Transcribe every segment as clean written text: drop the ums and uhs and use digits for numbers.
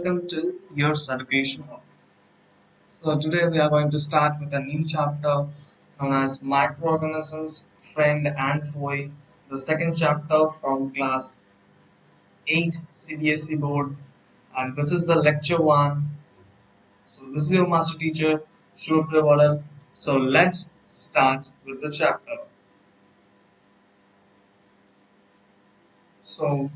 welcome to your education hub. So today we are going to start with a new chapter known as Microorganisms, Friend and Foe, the second chapter from class 8 CBSE board, and this is the lecture 1. So this is your master teacher Shubh Prabodhan. So let's start with the chapter. So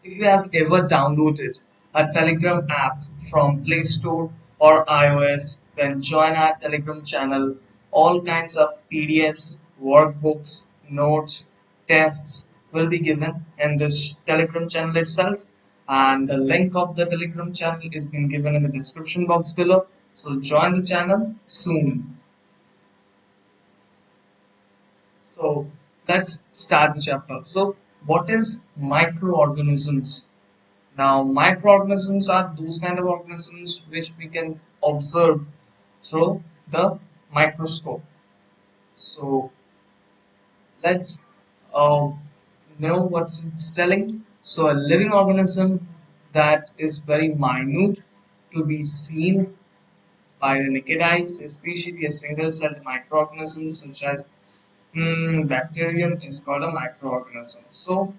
if you have ever downloaded a Telegram app from Play Store or iOS, then join our Telegram channel. All kinds of PDFs, workbooks, notes, tests will be given in this Telegram channel itself. And the link of the Telegram channel is being given in the description box below. So join the channel soon. So let's start the chapter. So what is microorganisms? Now, microorganisms are those kind of organisms which we can observe through the microscope. So, let's uh, know what it's telling. So, a living organism that is very minute to be seen by the naked eyes, especially a single-celled microorganism such as bacterium is called a microorganism. So,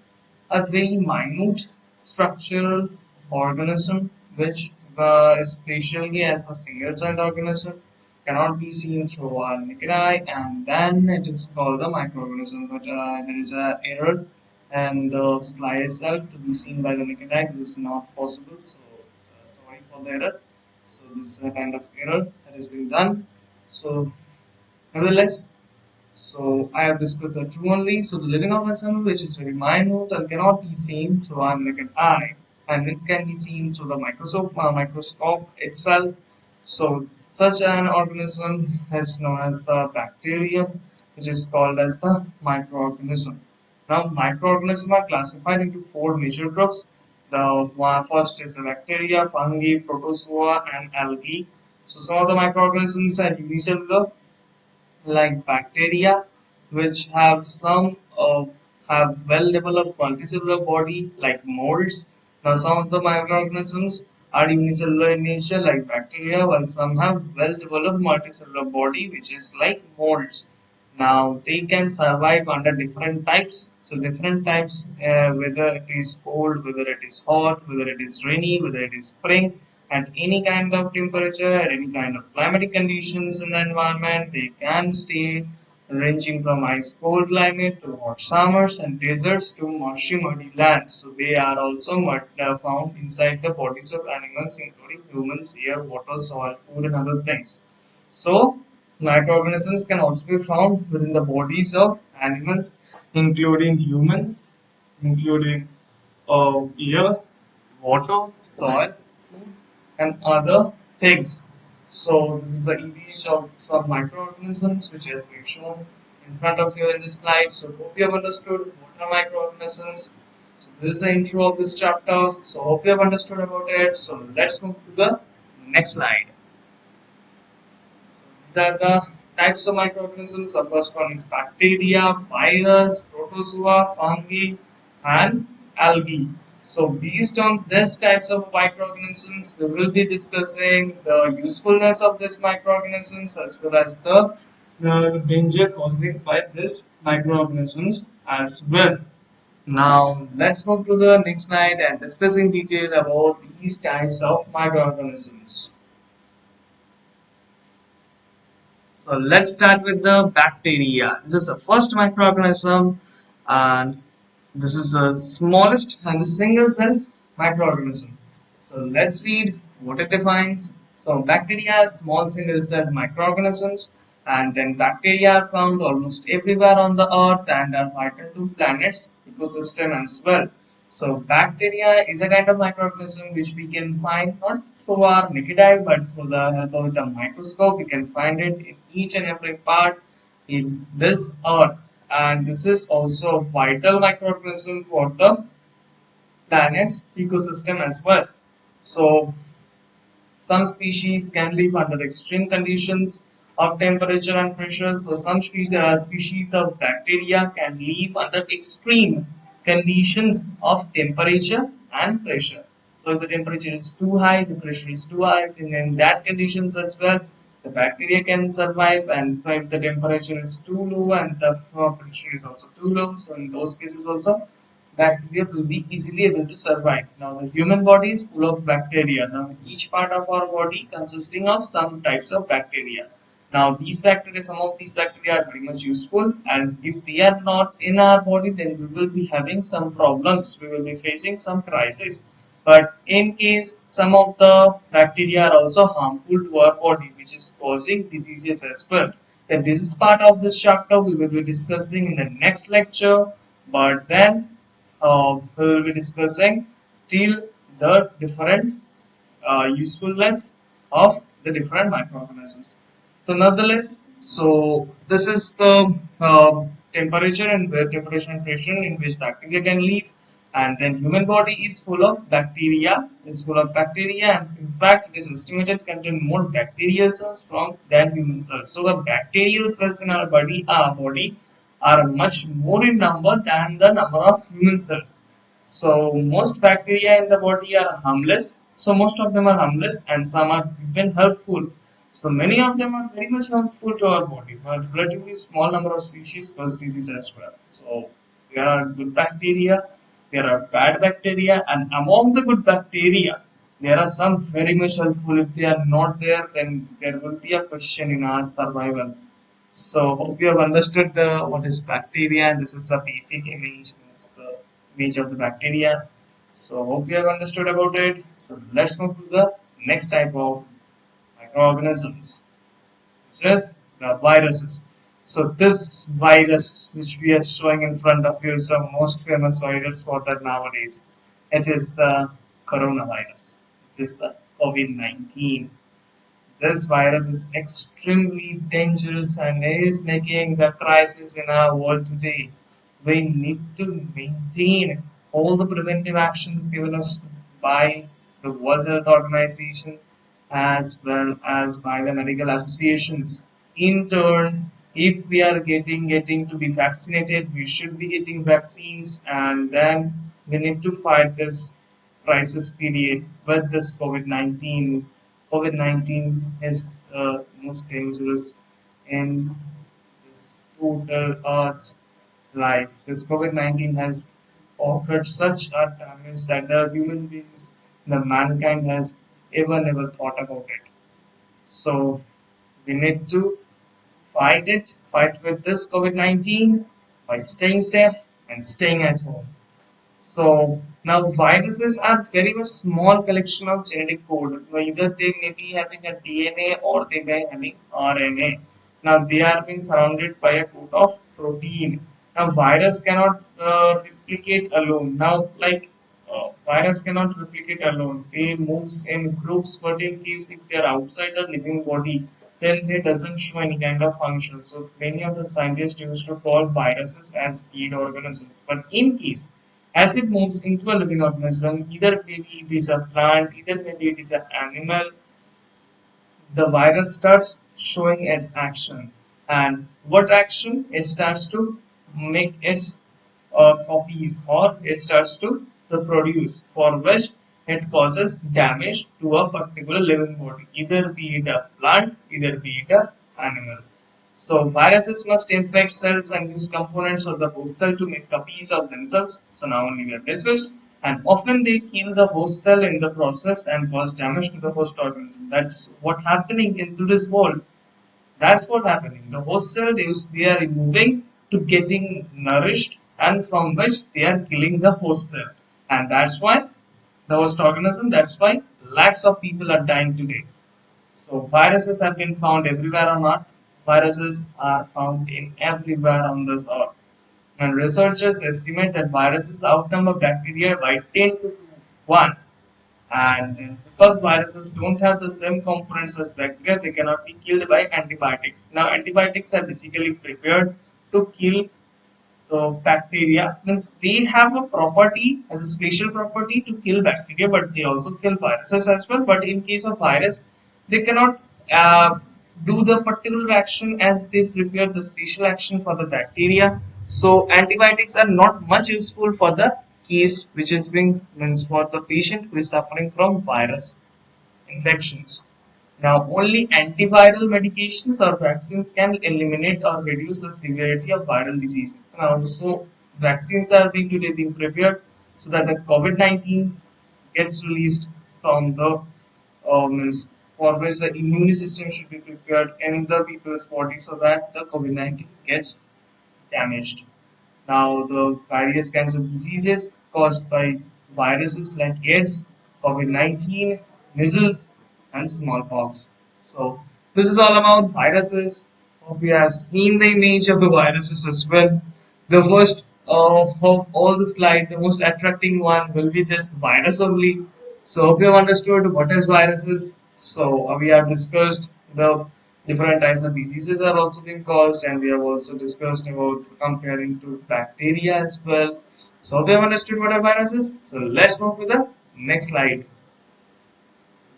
a very minute structural organism which is spatially as a single-celled organism cannot be seen through our naked eye, and then it is called a microorganism. But there is an error, and the slide itself to be seen by the naked eye this is not possible. So, sorry for the error. So, this is a kind of error that has been done. So, nevertheless, so I have discussed that two only. So the living organism, which is very minute and cannot be seen through our naked eye, and it can be seen through the microscope itself. So such an organism is known as the bacterium, which is called as the microorganism. Now microorganisms are classified into four major groups. The first is the bacteria, fungi, protozoa, and algae. So some of the microorganisms are unicellular like bacteria, which have some have well-developed multicellular body like molds. Now, some of the microorganisms are unicellular in nature like bacteria, while some have well-developed multicellular body, which is like molds. Now, they can survive under different types. So, different types, whether it is cold, whether it is hot, whether it is rainy, whether it is spring, at any kind of temperature, at any kind of climatic conditions in the environment, they can stay ranging from ice cold climate to hot summers and deserts to marshy muddy lands. So they are also found inside the bodies of animals including humans, air, water, soil, food and other things. So microorganisms can also be found within the bodies of animals including humans, including air, water, soil, food, and other things. So this is the image of some microorganisms which has been shown in front of you in this slide. So hope you have understood what are microorganisms. So this is the intro of this chapter. So hope you have understood about it. So let's move to the next slide. These are the types of microorganisms. The first one is bacteria, virus, protozoa, fungi, and algae. So based on these types of microorganisms, we will be discussing the usefulness of these microorganisms as well as the danger causing by these microorganisms as well. Now let's move to the next slide and discuss in detail about these types of microorganisms. So let's start with the bacteria. This is the first microorganism, and this is the smallest and the single cell microorganism. So let's read what it defines. So bacteria are small single cell microorganisms, and then bacteria are found almost everywhere on the earth and are vital to planet's ecosystem as well. So bacteria is a kind of microorganism which we can find not through our naked eye but through the help of the microscope. We can find it in each and every part in this earth, and this is also a vital microorganism for the planet's ecosystem as well. So some species can live under extreme conditions of temperature and pressure. So some species of bacteria can live under extreme conditions of temperature and pressure. So if the temperature is too high, the pressure is too high, and in that conditions as well, the bacteria can survive. And if the temperature is too low and the pressure is also too low, so in those cases also, bacteria will be easily able to survive. Now the human body is full of bacteria. Now each part of our body consisting of some types of bacteria. Now these bacteria, some of these bacteria are very much useful, and if they are not in our body, then we will be having some problems. We will be facing some crisis. But in case some of the bacteria are also harmful to our body, which is causing diseases as well. Then this is part of this chapter we will be discussing in the next lecture. But then we will be discussing till the different usefulness of the different microorganisms. So nonetheless, so this is the temperature and where temperature and pressure in which bacteria can live, and then human body is full of bacteria, and in fact it is estimated to contain more bacterial cells from than human cells. So the bacterial cells in our body are much more in number than the number of human cells. So most bacteria in the body are harmless. So most of them are harmless and some are even helpful. So many of them are very much harmful to our body, but relatively small number of species cause disease as well. So there are good bacteria, there are bad bacteria, and among the good bacteria, there are some very much helpful. If they are not there, then there will be a question in our survival. So hope you have understood what is bacteria, and this is a basic image. This is the image of the bacteria. So hope you have understood about it. So let's move to the next type of microorganisms, which is the viruses. So this virus, which we are showing in front of you, is the most famous virus for that nowadays. It is the coronavirus, which is the COVID-19. This virus is extremely dangerous and is making the crisis in our world today. We need to maintain all the preventive actions given us by the World Health Organization as well as by the medical associations. In turn, if we are getting to be vaccinated, we should be getting vaccines, and then we need to fight this crisis period with this COVID-19. COVID-19 is the most dangerous in this total Earth's life. This COVID-19 has offered such a damage that the human beings, the mankind has ever never thought about it. So we need to fight with this COVID-19 by staying safe and staying at home. So now viruses are very much small collection of genetic code. Either they may be having a DNA or they may be having RNA. Now they are being surrounded by a coat of protein. Now virus cannot replicate alone. Now virus cannot replicate alone. They moves in groups, but in case if they are outside the living body, then they doesn't show any kind of function. So many of the scientists used to call viruses as dead organisms. But in case as it moves into a living organism, either maybe it is a plant, either maybe it is an animal, the virus starts showing its action. And what action? It starts to make its copies, or it starts to reproduce, for which it causes damage to a particular living body, either be it a plant, either be it a animal. So viruses must infect cells and use components of the host cell to make copies of themselves. So now only we have discussed. And often they kill the host cell in the process and cause damage to the host organism. That's what happening in today's world. That's what happening. The host cell they are removing to getting nourished, and from which they are killing the host cell. And that's why the host organism, that's why lakhs of people are dying today. So viruses have been found everywhere on Earth. Viruses are found in everywhere on this Earth. And researchers estimate that viruses outnumber bacteria by 10 to 1. And because viruses don't have the same components as bacteria, they cannot be killed by antibiotics. Now, antibiotics are basically prepared to kill the bacteria. Means they have a property, as a special property to kill bacteria, but they also kill viruses as well. But in case of virus, they cannot do the particular action as they prepare the special action for the bacteria. So antibiotics are not much useful for the case which is being means for the patient who is suffering from virus infections. Now, only antiviral medications or vaccines can eliminate or reduce the severity of viral diseases. Now, so vaccines are being today being prepared so that the COVID-19 gets released from the means for which the immune system should be prepared in the people's body so that the COVID-19 gets damaged. Now, the various kinds of diseases caused by viruses like AIDS, COVID 19, measles, and smallpox. So, this is all about viruses. Hope you have seen the image of the viruses as well. The first of all the slide, the most attracting one will be this virus only. So, hope you have understood what is viruses. So, we have discussed the different types of diseases are also being caused, and we have also discussed about comparing to bacteria as well. So, hope you have understood what are viruses. So, let's move to the next slide.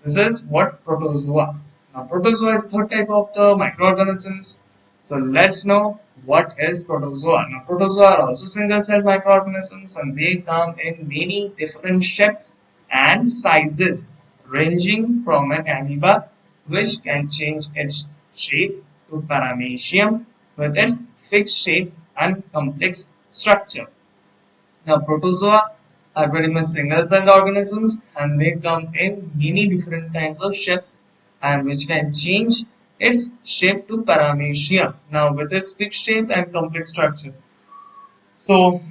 This is what protozoa. Now, protozoa is third type of the microorganisms. So, let's know what is protozoa. Now, protozoa are also single-celled microorganisms, and they come in many different shapes and sizes, ranging from an amoeba, which can change its shape, to paramecium, with its fixed shape and complex structure. Now, protozoa are very much single-celled organisms, and they come in many different kinds of shapes and which can change its shape to paramecium. Now, with its fixed shape and complex structure. So,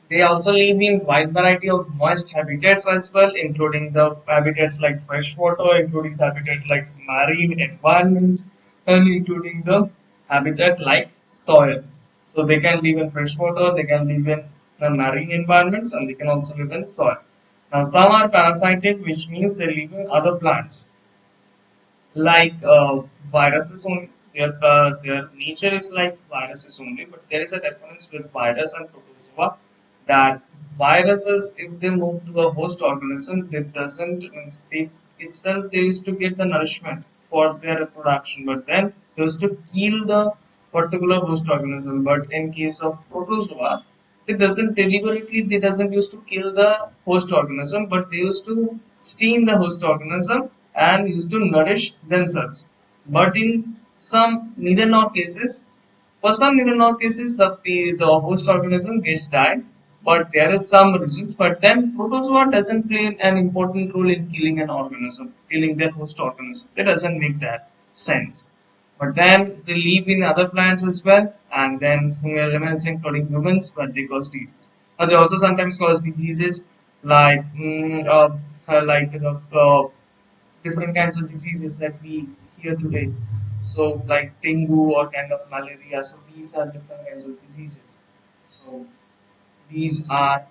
they also live in wide variety of moist habitats as well, including the habitats like freshwater, including the habitat like marine environment, and including the habitat like soil. So they can live in freshwater, they can live in the marine environments, and they can also live in soil. Now some are parasitic, which means they live in other plants like viruses only. Their nature is like viruses only, but there is a difference with virus and protozoa that viruses, if they move to a host organism, it doesn't means they itself they used to get the nourishment for their reproduction, but then they used to kill the particular host organism. But in case of protozoa, they doesn't deliberately they doesn't used to kill the host organism, but they used to stain the host organism and used to nourish themselves. But in some neither nor cases, for some neither nor cases, the host organism gets died, but there is some reasons. But then protozoa doesn't play an important role in killing an organism, killing their host organism. It doesn't make that sense. But then they live in other plants as well, and then elements including humans, but they cause diseases. But they also sometimes cause diseases like like different kinds of diseases that we hear today. So, like dengue or kind of malaria. So, these are different kinds of diseases. So, these are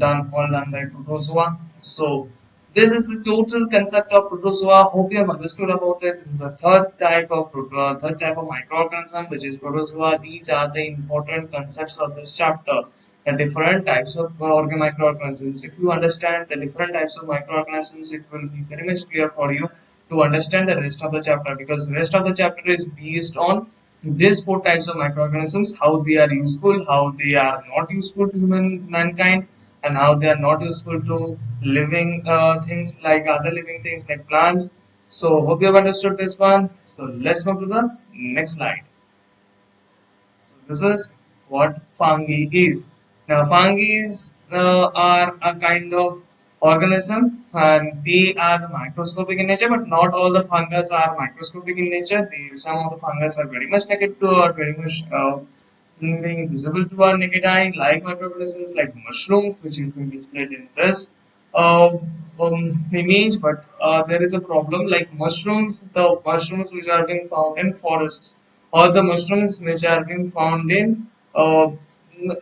all done by protozoa. So, this is the total concept of protozoa. Hope you have understood about it. This is the third type of microorganism, which is protozoa. These are the important concepts of this chapter. The different types of microorganisms. If you understand the different types of microorganisms, it will be very much clear for you to understand the rest of the chapter, because the rest of the chapter is based on these four types of microorganisms, how they are useful, how they are not useful to mankind, and how they are not useful to living things like other living things like plants. So hope you have understood this one. So let's move to the next slide. So this is what fungi is. Now fungi are a kind of organism, and they are microscopic in nature, but not all the fungus are microscopic in nature. Some of the fungus are very much naked to or very much being visible to our naked eye, like microorganisms like mushrooms, which is being displayed in this uh, image. But there is a problem like mushrooms, the mushrooms which are being found in forests, or the mushrooms which are being found in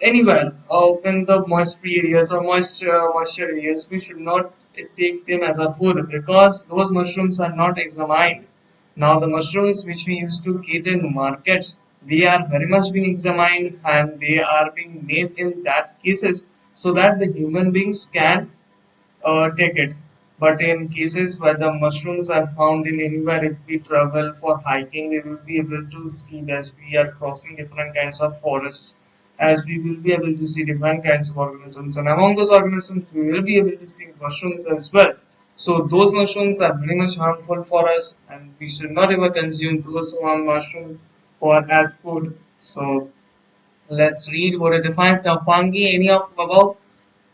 anywhere in the moisture areas or moisture areas. We should not take them as a food, because those mushrooms are not examined. Now the mushrooms which we used to get in markets, they are very much being examined, and they are being made in that cases so that the human beings can take it. But in cases where the mushrooms are found in anywhere, if we travel for hiking, we will be able to see this. We are crossing different kinds of forests. as we will be able to see different kinds of organisms, and among those organisms we will be able to see mushrooms as well. So those mushrooms are very much harmful for us, and we should not ever consume those mushrooms for as food. So let's read what it defines. Now fungi, any of above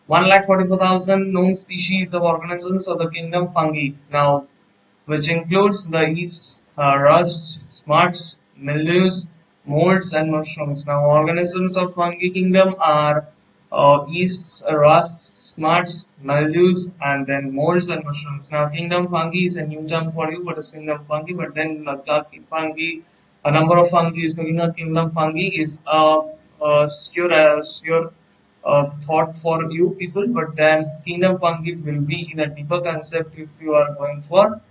1,44,000 known species of organisms of the kingdom fungi. Now, which includes the yeasts, rusts, smuts, mildews, molds, and mushrooms. Now, organisms of fungi kingdom are yeasts, rusts, smuts, mildews, and then molds and mushrooms. Now, kingdom fungi is a new term for you. What is kingdom fungi? But then fungi, a number of fungi is making a kingdom fungi is sure thought for you people. But then kingdom fungi will be in a deeper concept if you are going for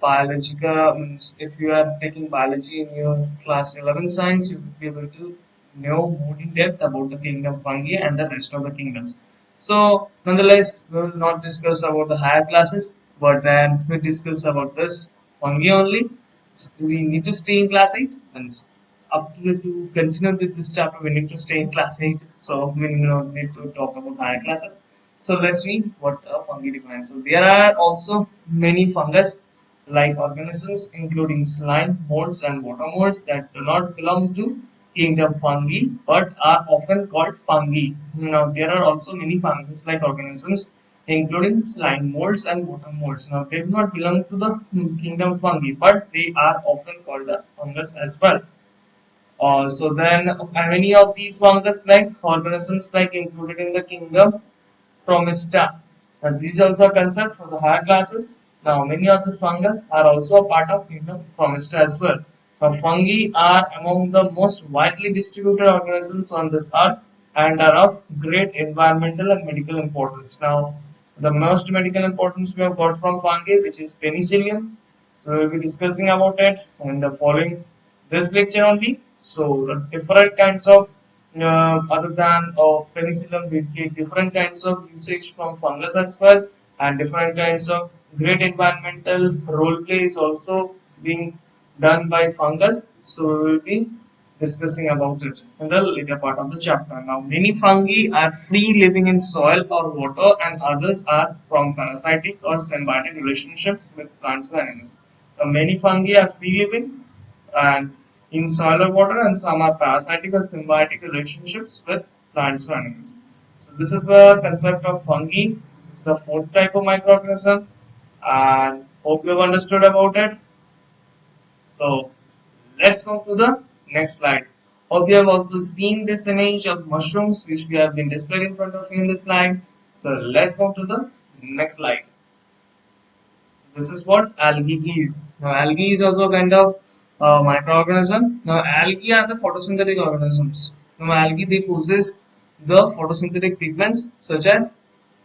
biological means if you are taking biology in your class 11 science, you will be able to know more in depth about the kingdom fungi and the rest of the kingdoms. So nonetheless, we will not discuss about the higher classes, but then we discuss about this fungi only. We need to stay in class 8 and up to continue with this chapter we need to stay in class 8, so we need to talk about higher classes. So let's see what fungi defines. So there are also many fungus like organisms including slime molds and water molds that do not belong to kingdom fungi but are often called fungi. Now there are also many fungus like organisms including slime molds and water molds. Now they do not belong to the kingdom fungi but they are often called the fungus as well. So then many of these fungus like organisms like included in the kingdom Promista. Now, this is also a concept for the higher classes. Now, many of these fungus are also a part of kingdom Promista as well. Now, fungi are among the most widely distributed organisms on this earth and are of great environmental and medical importance. Now, the most medical importance we have got from fungi, which is penicillium. So, we will be discussing about it in the following this lecture only. So, different kinds of other than penicillin, we get different kinds of usage from fungus as well, and different kinds of great environmental role play is also being done by fungus. So we will be discussing about it in the later part of the chapter. Now, many fungi are free living in soil or water, and others are from parasitic or symbiotic relationships with plants and animals. Many fungi are free living and in soil or water, and some are parasitic or symbiotic relationships with plants or animals. So this is a concept of fungi. This is the fourth type of microorganism, and hope you have understood about it. So let's go to the next slide. Hope you have also seen this image of mushrooms which we have been displayed in front of you in this slide. So let's go to the next slide. This is what algae is. Now, algae is also a kind of microorganism. Now, algae are the photosynthetic organisms. Now, algae they possess the photosynthetic pigments such as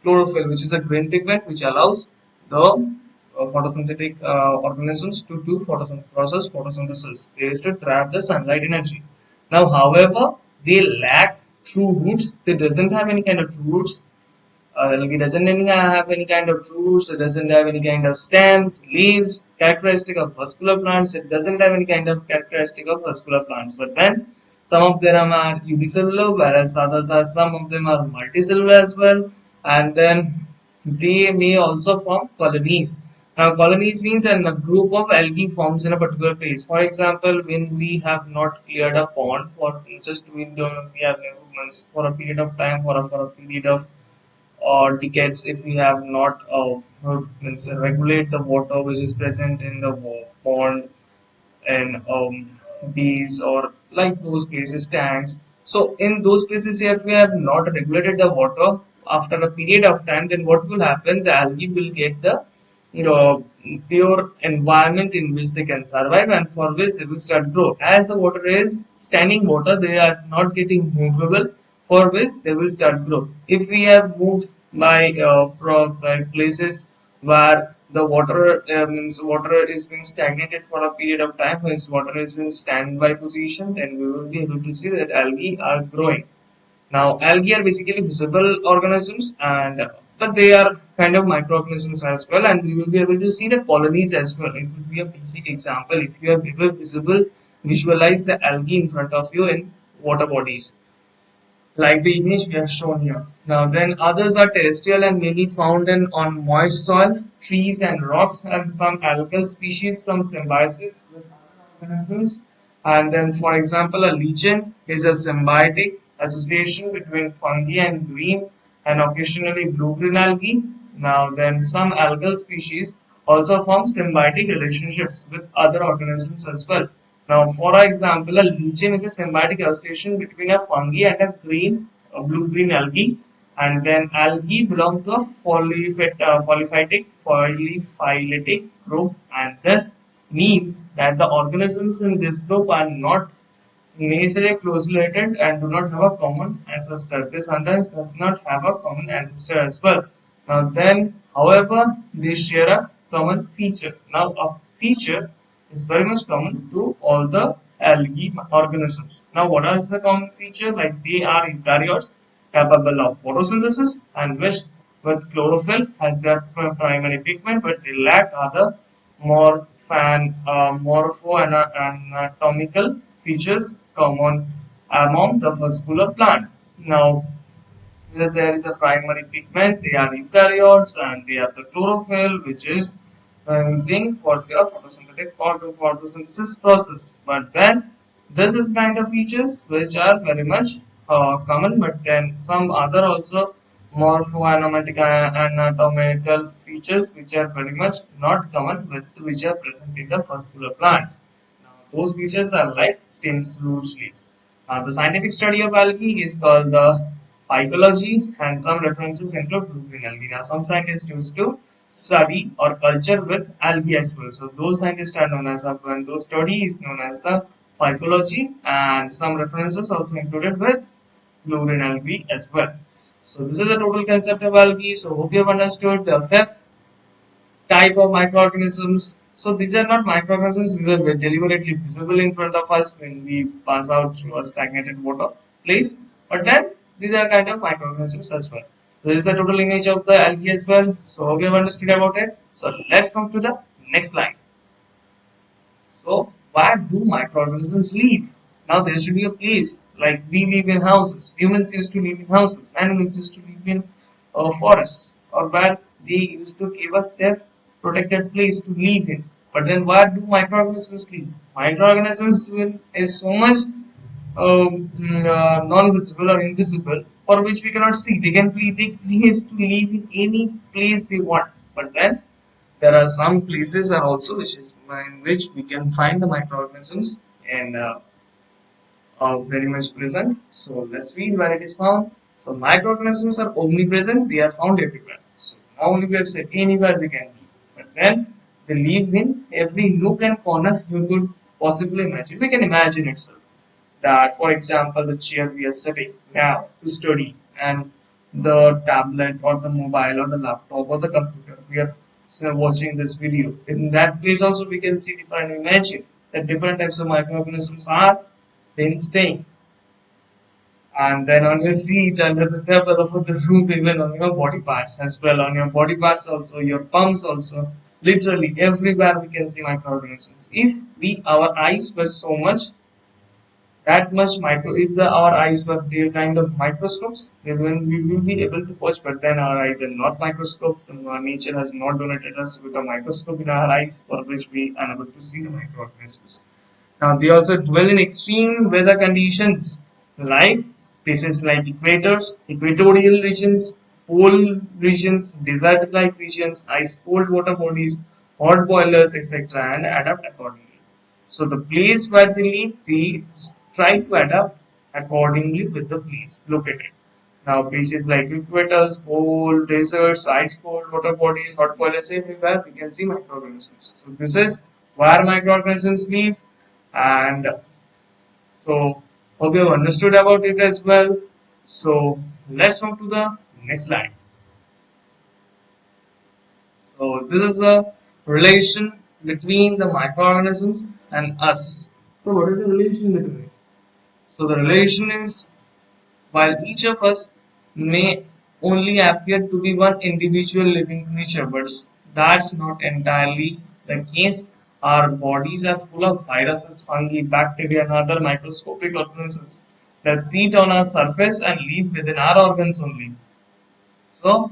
chlorophyll, which is a green pigment which allows the photosynthetic organisms to do process photosynthesis. They used to trap the sunlight energy. Now, however, they lack true roots. They doesn't have any kind of true roots. It doesn't have any kind of roots, it doesn't have any kind of stems, leaves, characteristic of vascular plants, it doesn't have any kind of characteristic of vascular plants. But then some of them are unicellular, whereas others are some of them are multicellular as well, and then they may also form colonies. Now, colonies means and a group of algae forms in a particular place. For example, when we have not cleared a pond for just we have for a period of time for a period of or decades if we have not means regulate the water which is present in the pond and these or like those places tanks. So in those places if we have not regulated the water after a period of time, then what will happen? The algae will get the pure environment in which they can survive and for which they will start grow. As the water is standing water, they are not getting movable for which they will start grow. If we have moved by places where the water means water is being stagnated for a period of time, means water is in standby position, then we will be able to see that algae are growing. Now, algae are basically visible organisms, and but they are kind of microorganisms as well, and we will be able to see the colonies as well. It will be a basic example. If you have ever visualize the algae in front of you in water bodies. like the image we have shown here. Now, then others are terrestrial and mainly found on moist soil, trees and rocks, and some algal species from symbiosis with other organisms. And then, for example, a lichen is a symbiotic association between fungi and green and occasionally blue-green algae. Now, then some algal species also form symbiotic relationships with other organisms as well. Now, for example, a lichen is a symbiotic association between a fungi and a green, blue-green algae, and then algae belong to a polyphyletic group, and this means that the organisms in this group are not necessarily closely related and do not have a common ancestor. They sometimes does not have a common ancestor as well. Now then, however, they share a common feature. Now a feature is very much common to all the algae organisms. Now what is the common feature? Like they are eukaryotes capable of photosynthesis and which with chlorophyll as their primary pigment, but they lack other morpho-anatomical features common among the vascular plants. Now, because there is a primary pigment, they are eukaryotes and they have the chlorophyll, which is thing for the photosynthesis process. But then, this is kind of features which are very much common, but then some other also morpho-anatomical features which are very much not common with which are present in the vascular plants. Now, those features are like stems, roots, leaves. The scientific study of algae is called the phycology, and some references include blue-green algae. Now, some scientists used to study or culture with algae as well. So, those scientists are known as and those study is known as a phycology, and some references also included with blue-green algae as well. So, this is a total concept of algae. So, hope you have understood the fifth type of microorganisms. So these are not microorganisms, these are deliberately visible in front of us when we pass out through a stagnated water place. But then these are kind of microorganisms as well. This is the total image of the algae as well. So hope you have understood about it. So let's come to the next slide. So where do microorganisms live? Now there should be a place like we live in houses. Humans used to live in houses. Animals used to live in forests or where they used to give a safe protected place to live in. But then where do microorganisms live? Microorganisms is so much non-visible or invisible for which we cannot see. They can take place to live in any place they want. But then there are some places are also which is in which we can find the microorganisms and very much present. So let's read where it is found. So microorganisms are omnipresent, they are found everywhere. So now only we have said anywhere they can be. But then they live in every nook and corner you could possibly imagine. We can imagine itself that for example the chair we are sitting now to study and the tablet or the mobile or the laptop or the computer we are watching this video. In that place also we can see different imagine that different types of microorganisms are been staying. And then on your seat, under the table of the room, even on your body parts as well, on your body parts also, your palms also, literally everywhere we can see microorganisms. If we our eyes were so much that much micro if our eyes were the kind of microscopes then we will be able to watch, but then our eyes are not microscope. Nature has not donated us with a microscope in our eyes for which we are unable to see the microorganisms. Now they also dwell in extreme weather conditions like places like equators, equatorial regions, pole regions, desert-like regions, ice-cold water bodies, hot boilers, etc., and adapt accordingly. So the place where they live, they try to adapt accordingly with the place located. Now places like equators, pole, deserts, ice cold water bodies, hot boilers everywhere we can see microorganisms. So this is where microorganisms live, and so hope you have understood about it as well. So let's move to the next slide. So this is a relation between the microorganisms and us. So what is the relation between it? So the relation is while each of us may only appear to be one individual living creature, but that's not entirely the case. Our bodies are full of viruses, fungi, bacteria, and other microscopic organisms. that sit on our surface and live within our organs only. So,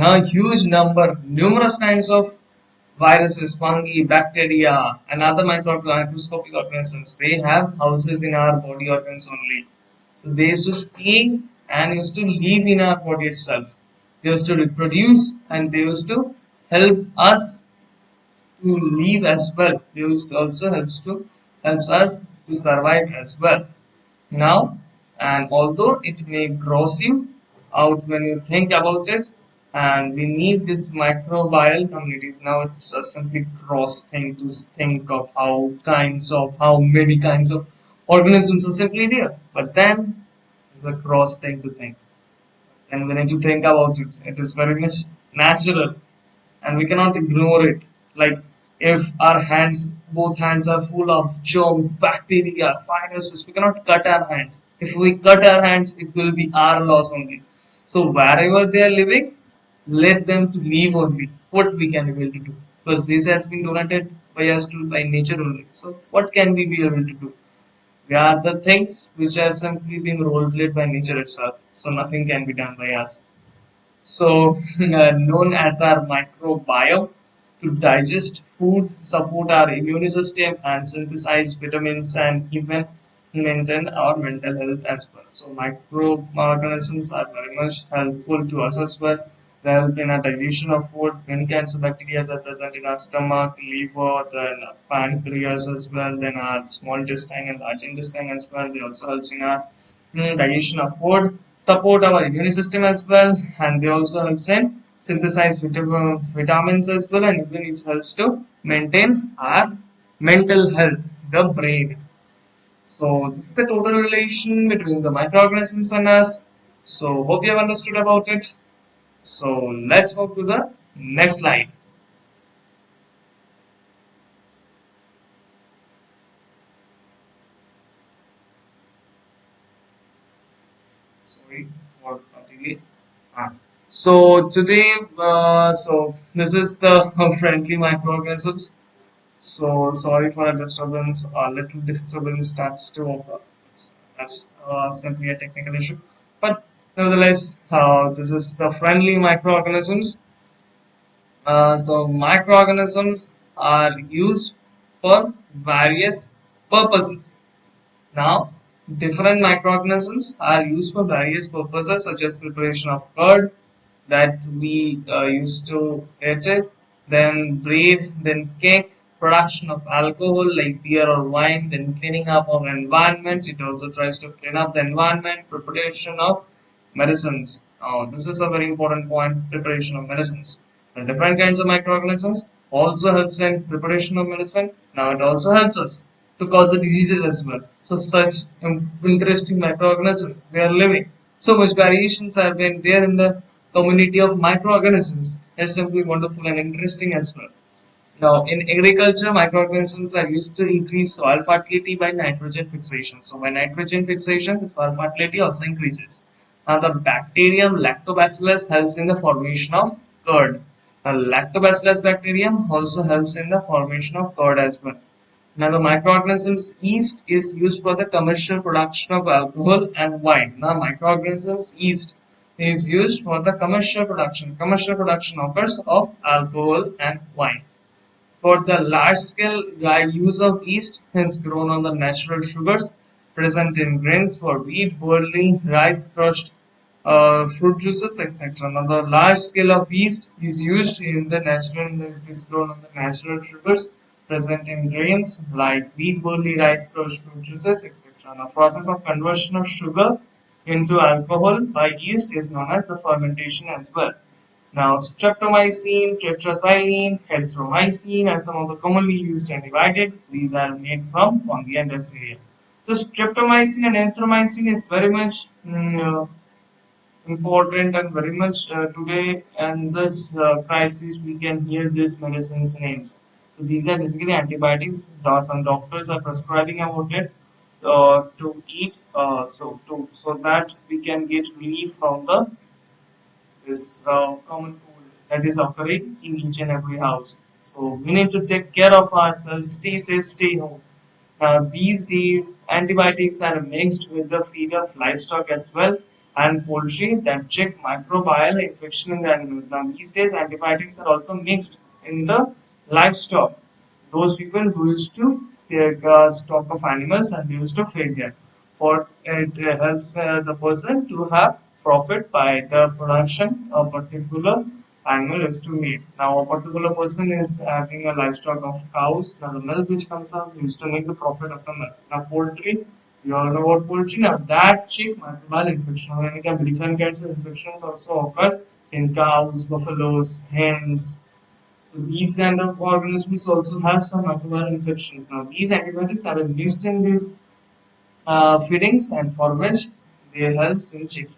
a huge number, numerous kinds of viruses, fungi, bacteria, and other microscopic organisms, they have houses in our body organs only. So, they used to stay and used to live in our body itself. They used to reproduce and they used to help us to live as well. They used also helps us to survive as well. Now, and although it may gross you out when you think about it, and we need this microbial communities. Now it's a simply gross thing to think of how many kinds of organisms are simply there. But then it's a gross thing to think. And we need to think about it. It is very much natural and we cannot ignore it. Like if our hands, both hands are full of germs, bacteria, viruses, we cannot cut our hands. If we cut our hands, it will be our loss only. So wherever they are living, let them to live only. What we can be able to do, because this has been donated by us to by nature only. So what can we be able to do? They are the things which are simply being role played by nature itself. So nothing can be done by us. So, known as our microbiome, to digest food, support our immune system, and synthesize vitamins, and even maintain our mental health as well. So, microorganisms are very much helpful to us as well. They help in our digestion of food. Many kinds of bacteria are present in our stomach, liver, then pancreas as well, then our small intestine and large intestine as well. They also help in our digestion of food, support our immune system as well, and they also help in synthesize vitamins as well, and even it helps to maintain our mental health, the brain. So this is the total relation between the microorganisms and us. So hope you have understood about it. So let's move to the next slide. Sorry for delay. Ah. So today, so this is the friendly microorganisms. So sorry for a disturbance. A little disturbance starts to occur. That's simply a technical issue. But nevertheless, this is the friendly microorganisms. So microorganisms are used for various purposes. Now, different microorganisms are used for various purposes, such as preparation of curd that we used to eat it, then bread, then cake, production of alcohol like beer or wine, then cleaning up of environment. It also tries to clean up the environment, preparation of medicines. This is a very important point, preparation of medicines. And different kinds of microorganisms also helps in preparation of medicine. Now it also helps us to cause the diseases as well. So such interesting microorganisms, they are living. So much variations have been there in the community of microorganisms. It's simply wonderful and interesting as well. Now, in agriculture, microorganisms are used to increase soil fertility by nitrogen fixation. So, by nitrogen fixation, the soil fertility also increases. Now, the bacterium Lactobacillus helps in the formation of curd. The Lactobacillus bacterium also helps in the formation of curd as well. Now, the microorganisms yeast is used for the commercial production of alcohol and wine. Now, microorganisms yeast is used for the commercial production. Commercial production occurs of alcohol and wine. For the large-scale use of yeast is grown on the natural sugars present in grains for wheat, barley, rice, crushed fruit juices, etc. Now, the large scale of yeast is used in the natural, it is grown on the natural sugars present in grains like wheat, barley, rice, crushed fruit juices, etc. Now, process of conversion of sugar into alcohol by yeast is known as the fermentation as well. Now, streptomycin, tetracycline, erythromycin are some of the commonly used antibiotics. These are made from fungi and bacteria. So, streptomycin and erythromycin is very much important and very much today and this crisis we can hear these medicines names. So these are basically antibiotics. Some doctors are prescribing about it to eat so that we can get relief from the this common cold that is occurring in each and every house. So we need to take care of ourselves, stay safe, stay home. Now, these days, antibiotics are mixed with the feed of livestock as well and poultry that check microbial infection in the animals. Now, these days, antibiotics are also mixed in the livestock. Those people who used to take stock of animals and used to feed them. For it helps the person to have profit by the production of particular animal is to meat. Now, a particular person is having a livestock of cows. Now, the milk which comes out used to make the profit of the milk. Now, poultry, you all know about poultry. Now, that check microbial infection, or any kind of different kinds of infections also occur in cows, buffaloes, hens. So, these kind of organisms also have some microbial infections. Now, these antibiotics are mixed in these feedings and for which they helps in checking.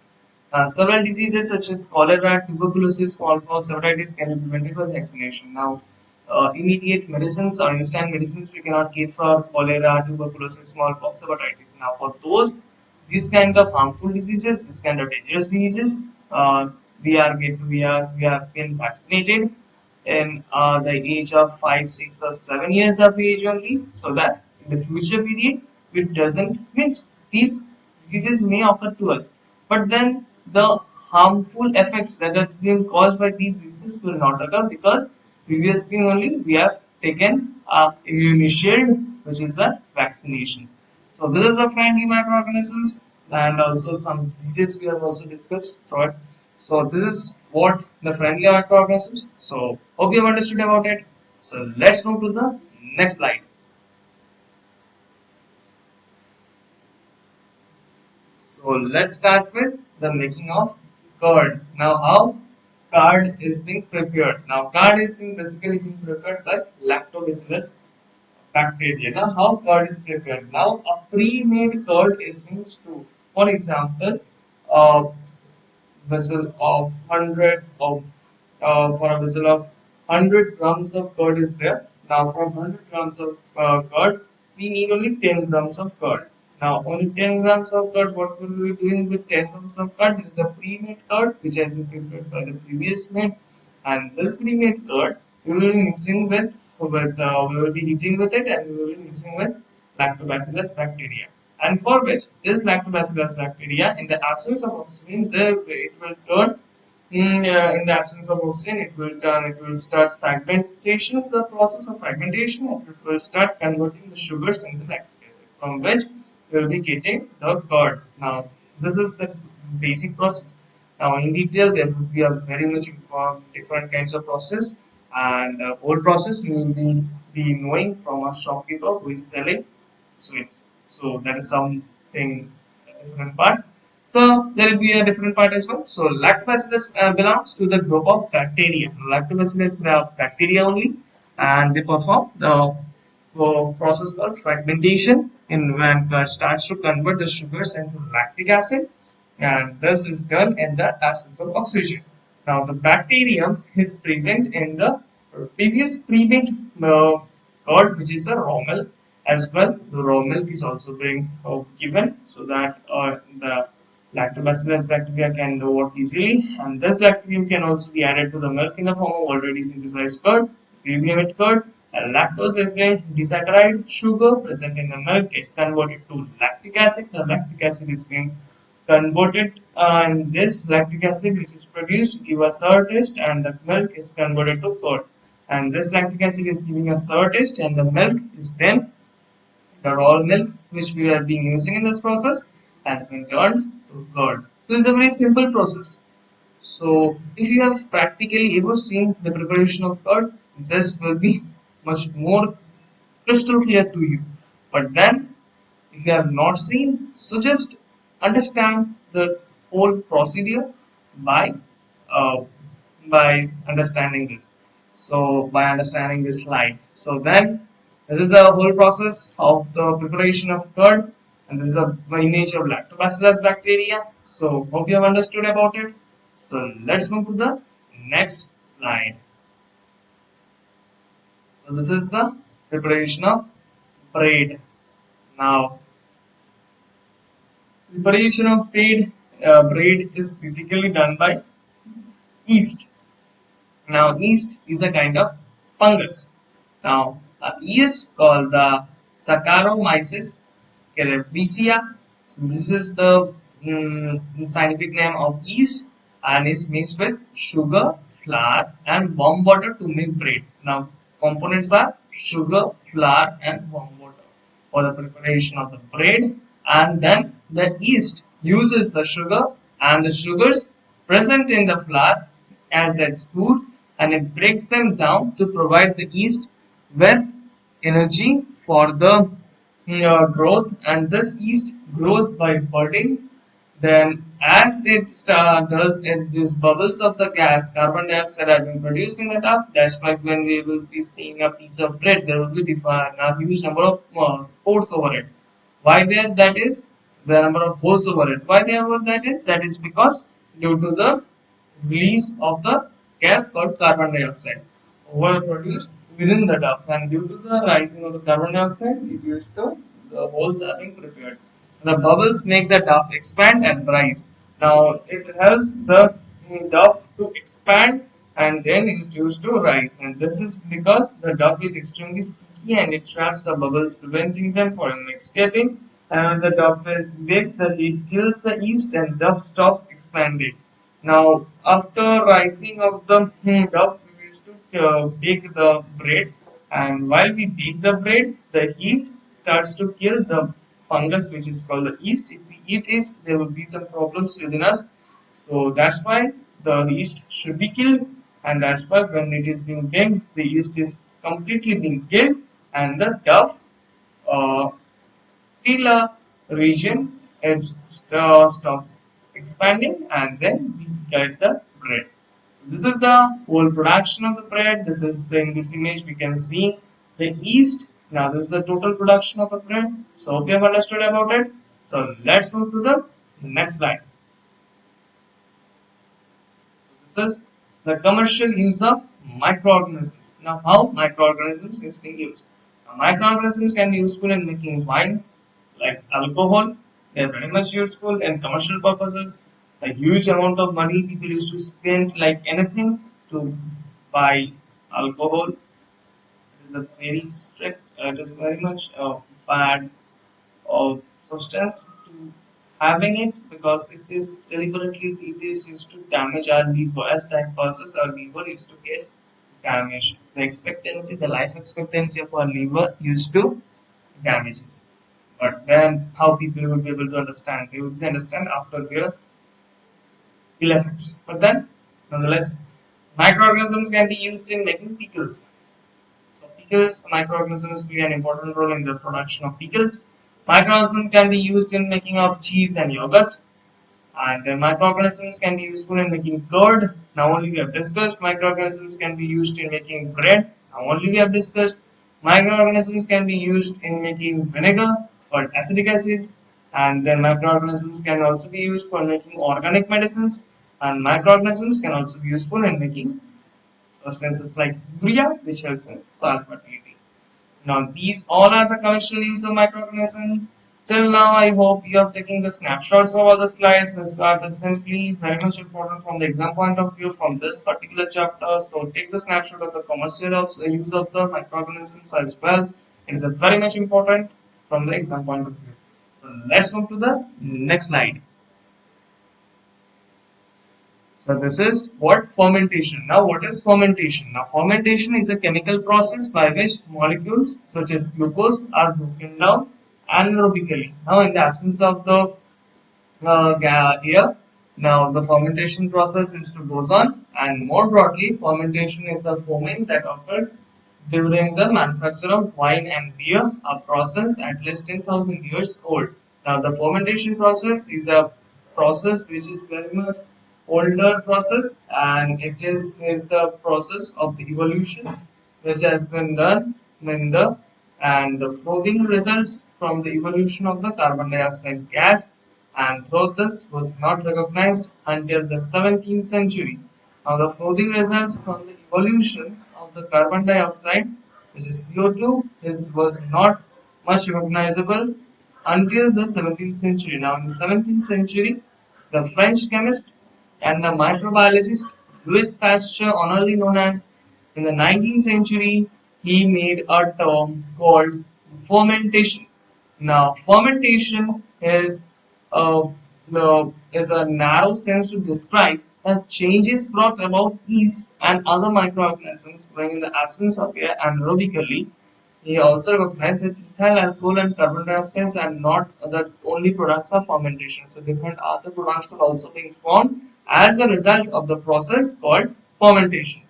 Several diseases such as cholera, tuberculosis, smallpox, hepatitis can be prevented by vaccination. Now, immediate medicines or instant medicines we cannot give for cholera, tuberculosis, smallpox, hepatitis. Now, for these kind of harmful diseases, this kind of dangerous diseases, we are been vaccinated in the age of 5, 6, or 7 years of age only, so that in the future period it doesn't means these diseases may occur to us, but then the harmful effects that are being caused by these diseases will not occur because previously only we have taken immune shield, which is the vaccination. So this is a friendly microorganisms and also some diseases we have also discussed through it. So this is what the friendly microorganisms. So hope you have understood about it. So let's move to the next slide. So let's start with the making of curd. Now how curd is being prepared. Now curd is being basically being prepared by lactobacillus bacteria. Now how curd is prepared. Now a pre-made curd is being stored. For example, a vessel of 100 of for a vessel of 100 grams of curd is there. Now from 100 grams of curd, we need only 10 grams of curd. Now only 10 grams of curd, what will we be doing with 10 grams of curd? This is a pre-made curd which has been prepared by the previous made, and this pre-made curd we will be mixing we will be heating with it, and we will be mixing with lactobacillus bacteria, and for which this lactobacillus bacteria in the absence of oxygen it will turn in the absence of oxygen, it will start fragmentation. The process of fragmentation, it will start converting the sugars into lactic acid, from which we will be getting the curd. Now, this is the basic process. Now, in detail, there will be a very much different kinds of process, and the whole process you will be knowing from a shopkeeper who is selling sweets. So that is something a different part. So there will be a different part as well. So lactobacillus belongs to the group of bacteria. Lactobacillus bacteria only, and they perform the process called fragmentation in when it starts to convert the sugars into lactic acid, and this is done in the absence of oxygen. Now the bacterium is present in the previous pre-made curd, which is a raw milk as well. The raw milk is also being given so that the lactobacillus bacteria can work easily, and this bacterium can also be added to the milk in the form of already synthesized curd, pre-made curd. And lactose is being disaccharide sugar present in the milk is converted to lactic acid. The lactic acid is being converted, and this lactic acid which is produced give a sour taste, and the milk is converted to curd. And this lactic acid is giving a sour taste, and the milk is then the raw milk which we are being using in this process has been turned to curd. So it's a very simple process. So if you have practically ever seen the preparation of curd, this will be much more crystal clear to you. But then if you have not seen, so just understand the whole procedure by uh, understanding this. So by understanding this slide. So then this is the whole process of the preparation of curd, and this is a image of lactobacillus bacteria. So hope you have understood about it. So let's move to the next slide. So this is the preparation of bread. Now preparation of bread is basically done by yeast. Now yeast is a kind of fungus. Now a yeast called the Saccharomyces cerevisiae. So this is the scientific name of yeast, and is mixed with sugar, flour, and warm water to make bread. Now, components are sugar, flour, and warm water for the preparation of the bread, and then the yeast uses the sugar and the sugars present in the flour as its food, and it breaks them down to provide the yeast with energy for the growth, and this yeast grows by budding. Then as it does it, these bubbles of the gas carbon dioxide are being produced in the duct. That's why when we will be seeing a piece of bread, there will be defined a huge number of pores over it. Why there? That is the number of holes over it. Why there were that is? That is because due to the release of the gas called carbon dioxide were produced within the duct, and due to the rising of the carbon dioxide, it used to the holes are being prepared. The bubbles make the duct expand and rise. Now it helps the duct to expand, and then it used to rise, and this is because the duct is extremely sticky and it traps the bubbles, preventing them from escaping. And when the duct is big, the heat kills the yeast and duct stops expanding. Now, after rising of the dough, we used to bake the bread, and while we bake the bread, the heat starts to kill the fungus, which is called the yeast. If we eat yeast, there will be some problems within us. So that's why the yeast should be killed, and that's why when it is being baked, the yeast is completely being killed, and the dough uh, till a region it stops expanding, and then we get the bread. So this is the whole production of the bread. This is the, in this image we can see the yeast. Now this is the total production of the bread. So hope you have understood about it. So let's move to the next slide. This is the commercial use of microorganisms. Now, how microorganisms is being used? Now, microorganisms can be useful in making wines, like alcohol. They are very much useful in commercial purposes. A huge amount of money people used to spend like anything to buy alcohol. It is a very strict. It is very much bad substance to having it, because it is deliberately it is used to damage our liver. As time passes, our liver used to get damaged. The expectancy, the life expectancy of our liver used to damages. But then how people will be able to understand? They would understand after their ill effects. But then nonetheless, microorganisms can be used in making pickles. So pickles, microorganisms play an important role in the production of pickles. Microorganisms can be used in making of cheese and yogurt, and the microorganisms can be useful in making curd. Now only we have discussed microorganisms can be used in making bread. Now only we have discussed microorganisms can be used in making vinegar called acetic acid, and then microorganisms can also be used for making organic medicines, and microorganisms can also be useful in making substances like urea, which helps in soil fertility. Now, these all are the commercial use of microorganisms. Till now, I hope you have taken the snapshots of all the slides, as are simply very much important from the exam point of view from this particular chapter. So, take the snapshot of the commercial use of the microorganisms as well. It is a very much important from the exam point of view. So, let's move to the next slide. So this is what fermentation. Now what is fermentation? Now fermentation is a chemical process by which molecules such as glucose are broken down anaerobically. Now in the absence of the air, now the fermentation process is to goes on, and more broadly fermentation is a foaming that occurs during the manufacture of wine and beer, a process at least 10,000 years old. Now the fermentation process is a process which is very much older process, and is the process of the evolution which has been done in the, and the frothing results from the evolution of the carbon dioxide gas, and though this was not recognized until the 17th century. Now the frothing results from the evolution of the carbon dioxide, which is CO2, was not much recognizable until the 17th century. Now in the 17th century, the French chemist and the microbiologist Louis Pasteur, honorably known as, in the 19th century, he made a term called fermentation. Now, fermentation uh, is a narrow sense to describe the changes brought about yeast and other microorganisms when in the absence of air anaerobically. He also recognized that ethyl alcohol and carbon dioxide are not the only products of fermentation. So different other products are also being formed as a result of the process called fermentation.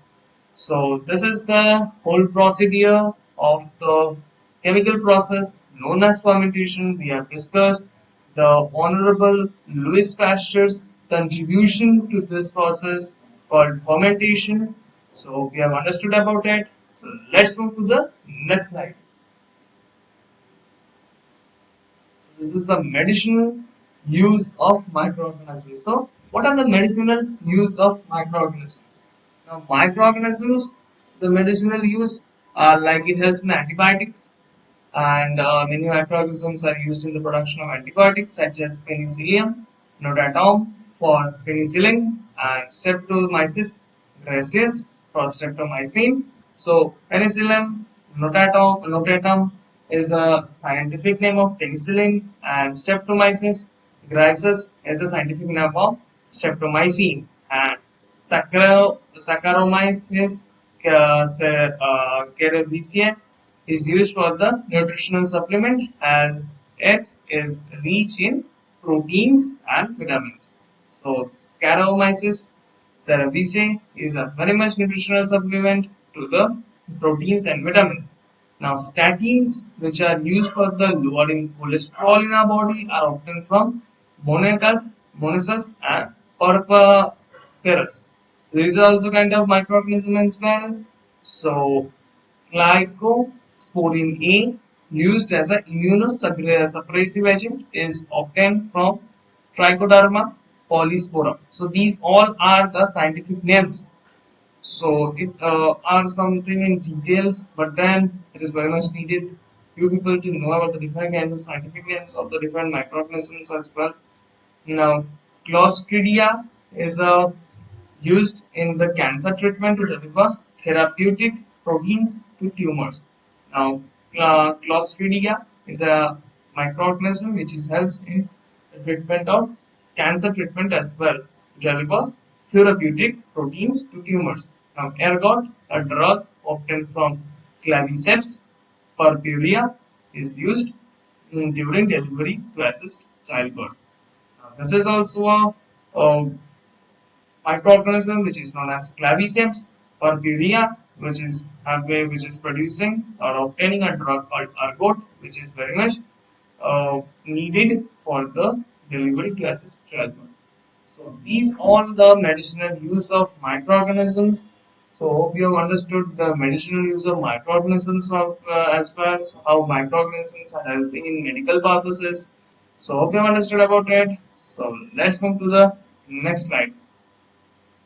So this is the whole procedure of the chemical process known as fermentation. We have discussed the Honorable Louis Pasteur's contribution to this process called fermentation. So we have understood about it. So let's move to the next slide. This is the medicinal use of microorganisms. So, what are the medicinal use of microorganisms? Now, microorganisms, the medicinal use are like it helps in antibiotics, and many microorganisms are used in the production of antibiotics such as penicillium, notatum for penicillin, and Streptomyces gracius for streptomycin. So, penicillium, notatum is a scientific name of penicillin, and Streptomyces gracius is a scientific name of streptomycin, and Saccharomyces cerevisiae is used for the nutritional supplement as it is rich in proteins and vitamins. So, Saccharomyces cerevisiae is a very much nutritional supplement to the proteins and vitamins. Now, statins, which are used for the lowering cholesterol in our body, are obtained from Monasus and Porphyris. So, these are also kind of microorganism as well. So, Glycosporin A, used as an immunosuppressive agent, is obtained from Trichoderma polysporum. So these all are the scientific names. So it are something in detail, but then it is very much needed you people to know about the different kinds of scientific names of the different microorganisms as well. Now, Clostridia is used in the cancer treatment to deliver therapeutic proteins to tumors. Now, Clostridia is a microorganism which is helps in the treatment of cancer treatment as well to deliver therapeutic proteins to tumors. Now, ergot, a drug obtained from Claviceps purpurea, is used during delivery to assist childbirth. Now, this is also a microorganism which is known as Claviceps purpurea, which is producing or obtaining a drug called ergot, which is very much needed for the delivery to assist childbirth. So these all the medicinal use of microorganisms. So hope you have understood the medicinal use of microorganisms of, as well as how microorganisms are helping in medical purposes. So hope you have understood about it. So let's move to the next slide.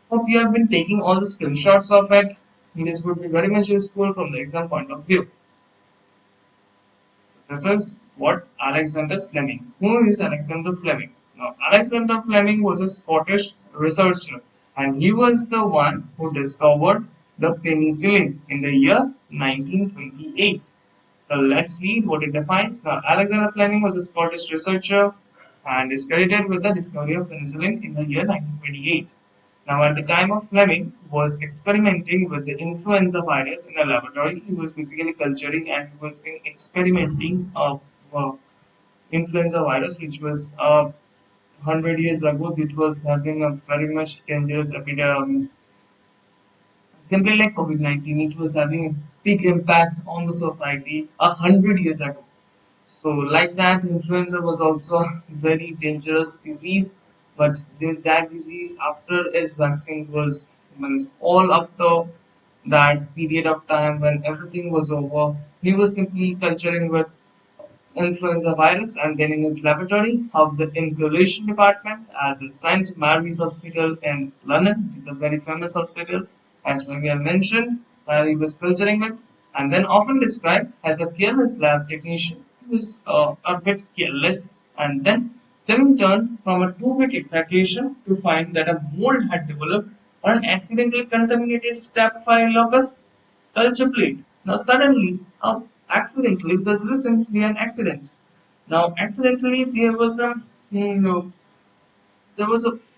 Hope you have been taking all the screenshots of it. This would be very much useful from the exam point of view. So this is what Alexander Fleming. Who is Alexander Fleming? Now, Alexander Fleming was a Scottish researcher, and he was the one who discovered the penicillin in the year 1928. So let's read what it defines. Now, Alexander Fleming was a Scottish researcher and is credited with the discovery of penicillin in the year 1928. Now, at the time of Fleming was experimenting with the influenza virus in a laboratory. He was basically culturing and he was experimenting influenza virus, which was 100 years ago. It was having a very much dangerous epidemic. Simply like COVID-19, it was having a big impact on the society 100 years ago. So, like that, influenza was also a very dangerous disease, but that disease, after its vaccine was means all after that period of time when everything was over, he was simply culturing with influenza virus and then in his laboratory of the incubation department at the St. Mary's Hospital in London. It is a very famous hospital, as we have mentioned, where he was culturing it, and then often described as a careless lab technician. He was a bit careless, and then Fleming turned from a two-bit evacuation to find that a mold had developed on an accidentally contaminated Staphylococcus culture plate. Now suddenly, a accidentally, this is simply an accident. Now, accidentally, there was a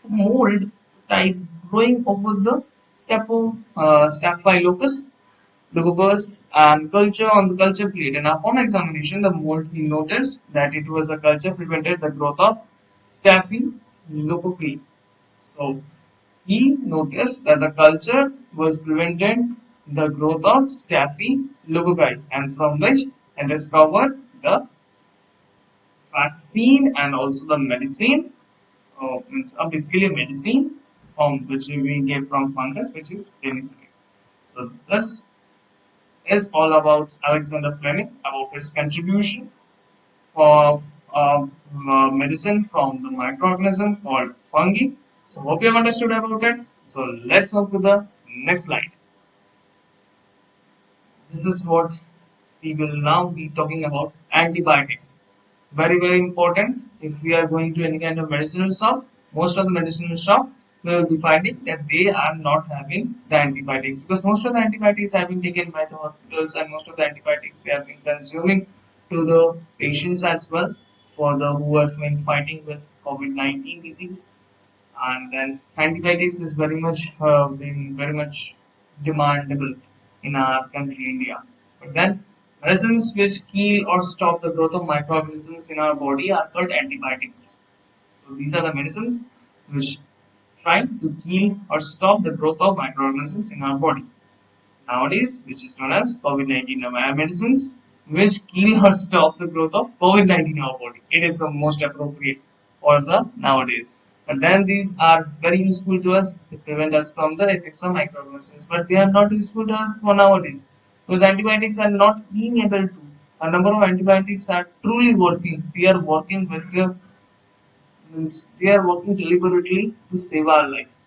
mold type growing over the Staphylococcus leucopus and culture on the culture plate. And upon examination, the mold he noticed that it was a culture prevented the growth of Staphylococcus. So he noticed that the culture was preventing the growth of Staphylococci, and from which he discovered the vaccine and also the medicine, means basically a medicine from which we get from fungus, which is penicillin. So this is all about Alexander Fleming, about his contribution of medicine from the microorganism called fungi. So hope you have understood about it. So let's move to the next slide. This is what we will now be talking about: antibiotics. Very, very important. If we are going to any kind of medicinal shop, most of the medicinal shop we will be finding that they are not having the antibiotics, because most of the antibiotics have been taken by the hospitals, and most of the antibiotics they have been consuming to the patients as well, for the who are fighting with COVID-19 disease. And then antibiotics is very much been very much demandable in our country, India. But then medicines which kill or stop the growth of microorganisms in our body are called antibiotics. So these are the medicines which try to kill or stop the growth of microorganisms in our body nowadays, which is known as COVID-19 medicines, which kill or stop the growth of COVID-19 in our body. It is the most appropriate for the nowadays. But then these are very useful to us to prevent us from the effects of microorganisms. But they are not useful to us for nowadays, because antibiotics are not being able to. A number of antibiotics are truly working. They are working with means they are working deliberately to save our life.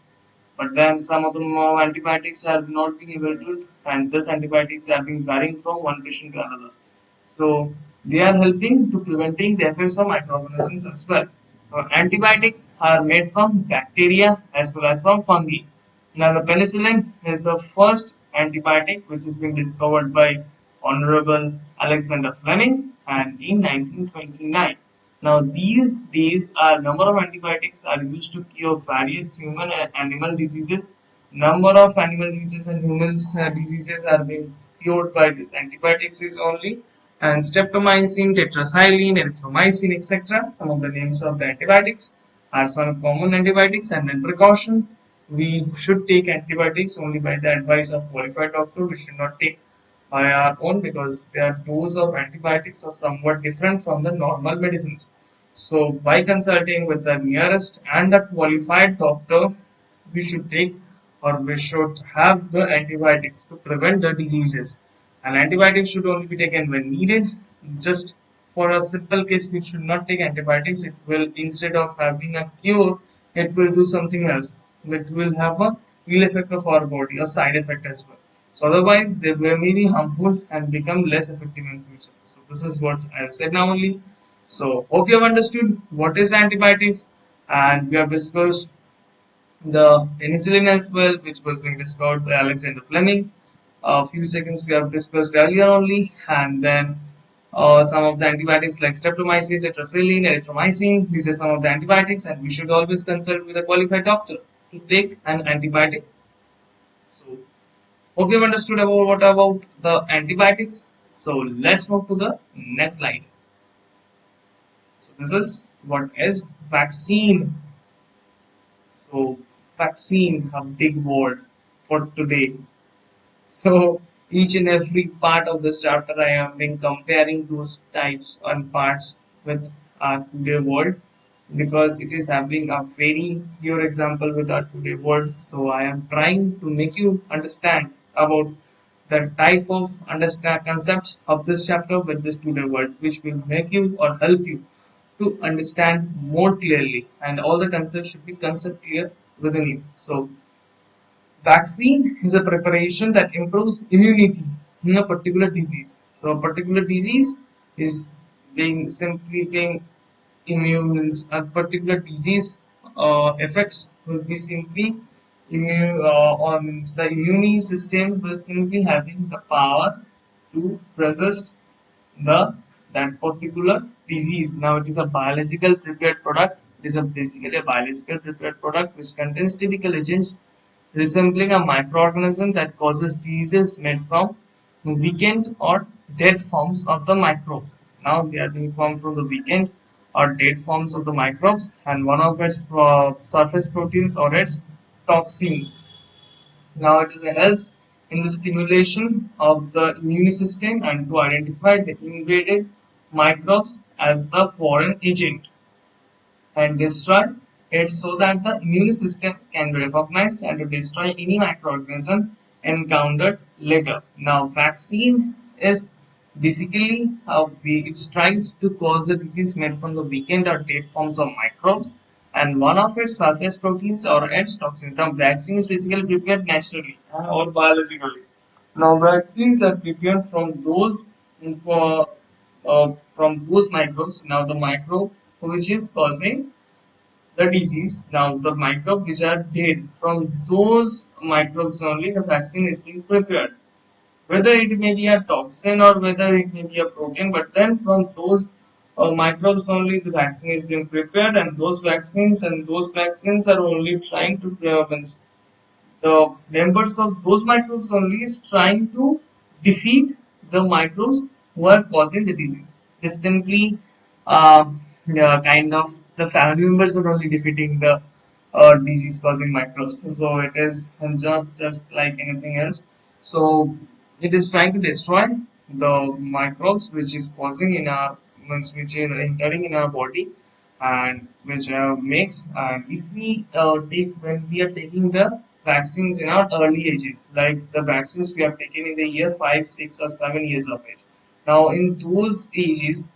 But then some of the antibiotics are not being able to, and these antibiotics are being varying from one patient to another. So they are helping to preventing the effects of microorganisms as well. Antibiotics are made from bacteria as well as from fungi. Now the penicillin is the first antibiotic which has been discovered by Honorable Alexander Fleming and in 1929. Now these days a number of antibiotics are used to cure various human and animal diseases. Number of animal diseases and human diseases are being cured by these antibiotics is only, and streptomycin, tetracycline, erythromycin, etc. Some of the names of the antibiotics are some common antibiotics, and then precautions. We should take antibiotics only by the advice of qualified doctor. We should not take by our own, because their dose of antibiotics are somewhat different from the normal medicines. So by consulting with the nearest and the qualified doctor, we should take or we should have the antibiotics to prevent the diseases. And antibiotics should only be taken when needed. Just for a simple case, we should not take antibiotics. It will, instead of having a cure, it will do something else. It will have a ill effect of our body, a side effect as well. So otherwise, they may be harmful and become less effective in future. So this is what I have said now only. So hope you have understood what is antibiotics, and we have discussed the penicillin as well, which was being discovered by Alexander Fleming. A few seconds we have discussed earlier only, and then some of the antibiotics like streptomycin, tetracycline, erythromycin. These are some of the antibiotics, and we should always consult with a qualified doctor to take an antibiotic. So, hope you have understood about what about the antibiotics. So, let's move to the next slide. So, this is what is vaccine. So, vaccine, a big word for today. So each and every part of this chapter I have been comparing those types and parts with our today world, because it is having a very pure example with our today world. So I am trying to make you understand about the type of understand concepts of this chapter with this today world, which will make you or help you to understand more clearly, and all the concepts should be concept clear within you. So vaccine is a preparation that improves immunity in a particular disease. So a particular disease is being simply being immune, means a particular disease effects will be simply immune, or means the immune system will simply having the power to resist the that particular disease. Now it is a biological prepared product. It is a basically a biological prepared product which contains typical agents resembling a microorganism that causes diseases made from weakened or dead forms of the microbes. Now they are being formed from the weakened or dead forms of the microbes, and one of its surface proteins or its toxins. Now it helps in the stimulation of the immune system and to identify the invaded microbes as the foreign agent and destroy it so that the immune system can be recognized and to destroy any microorganism encountered later. Now, vaccine is basically it tries to cause the disease made from the weakened or dead forms of microbes and one of its surface proteins or its toxins. Now, vaccine is basically prepared naturally or biologically. Now, vaccines are prepared uh, from those microbes. Now, the microbe which is causing the disease. Now, the microbes which are dead, from those microbes only the vaccine is being prepared. Whether it may be a toxin or whether it may be a protein, but then from those microbes only the vaccine is being prepared, and those vaccines are only trying to prevent the members of those microbes only is trying to defeat the microbes who are causing the disease. It's simply kind of the family members are only defeating the disease causing microbes. So it is just like anything else. So it is trying to destroy the microbes which is causing in our which are entering in our body and which makes if we take when we are taking the vaccines in our early ages, like the vaccines we have taken in the year 5, 6, or 7 years of age. Now, in those ages,